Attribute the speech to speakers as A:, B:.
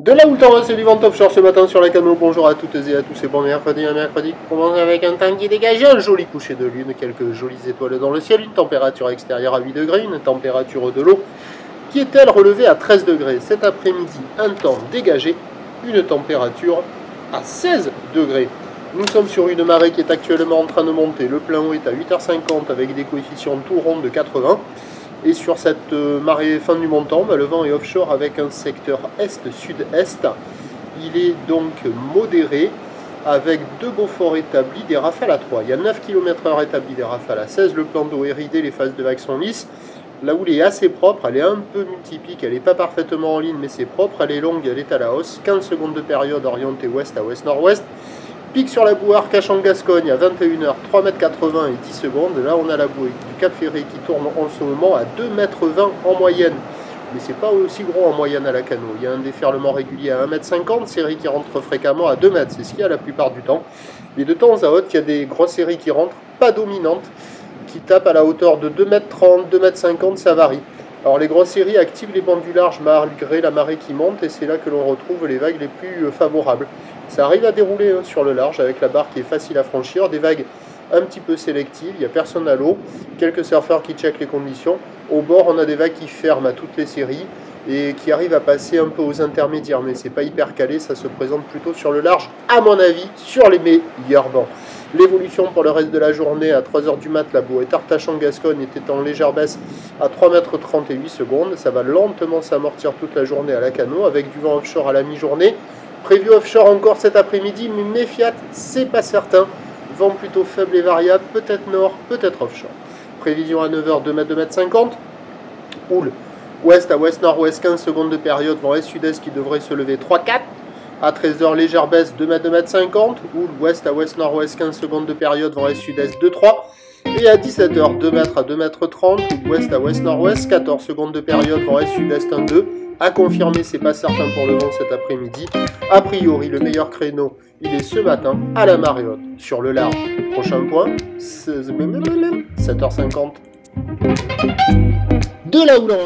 A: De là où le temps c'est du vent offshore ce matin sur la Cano. Bonjour à toutes et à tous et bon mercredi. Un mercredi qui commence avec un temps qui dégage, un joli coucher de lune, quelques jolies étoiles dans le ciel, une température extérieure à 8 degrés, une température de l'eau qui est elle relevée à 13 degrés. Cet après-midi, un temps dégagé, une température à 16 degrés. Nous sommes sur une marée qui est actuellement en train de monter. Le plein eau est à 8h50 avec des coefficients tout ronds de 80. Et sur cette marée fin du montant, le vent est offshore avec un secteur est-sud-est. Il est donc modéré avec deux Beaufort établis, des rafales à 3. Il y a 9 km/h établis, des rafales à 16. Le plan d'eau est ridé, les phases de vagues sont lisses. La houle est assez propre, elle est un peu multipique, elle n'est pas parfaitement en ligne, mais c'est propre. Elle est longue, elle est à la hausse. 15 secondes de période orientée ouest à ouest-nord-ouest. Pic sur la bouée Arcachon-Gascogne à 21h, 3,80 m et 10 secondes. Là, on a la bouée du Cap Ferré qui tourne en ce moment à 2,20 m en moyenne. Mais c'est pas aussi gros en moyenne à la Cano. Il y a un déferlement régulier à 1,50 m, série qui rentre fréquemment à 2 m. C'est ce qu'il y a la plupart du temps. Et de temps à autre, il y a des grosses séries qui rentrent, pas dominantes, qui tapent à la hauteur de 2,30 m, 2,50 m, ça varie. Alors les grosses séries activent les bancs du large malgré la marée qui monte et c'est là que l'on retrouve les vagues les plus favorables. Ça arrive à dérouler sur le large avec la barre qui est facile à franchir, des vagues un petit peu sélectives, il n'y a personne à l'eau, quelques surfeurs qui checkent les conditions. Au bord, on a des vagues qui ferment à toutes les séries et qui arrivent à passer un peu aux intermédiaires, mais c'est pas hyper calé, ça se présente plutôt sur le large, à mon avis, sur les meilleurs bancs. L'évolution pour le reste de la journée, à 3h du mat, la bouée Arcachon-Gascogne était en légère baisse à 3,38 m. Ça va lentement s'amortir toute la journée à la Cano avec du vent offshore à la mi-journée. Prévu offshore encore cet après-midi, mais méfiat, c'est pas certain. Vent plutôt faible et variable, peut-être nord, peut-être offshore. Prévision à 9h, 2 m, 2,50 m. Houle ouest à ouest-nord-ouest, 15 secondes de période, vent est-sud-est qui devrait se lever 3,4. À 13h, légère baisse, 2 m, 2,50 m. Houle ouest à ouest-nord-ouest, 15 secondes de période, vent est-sud-est 2,3. Et à 17h, 2 m à 2,30 m. Houle ouest à ouest-nord-ouest, 14 secondes de période, vent est-sud-est 1,2. À confirmer, c'est pas certain pour le vent cet après-midi. A priori, le meilleur créneau, il est ce matin à la marée haute. Sur le large, prochain point, 7h50. De là où l'on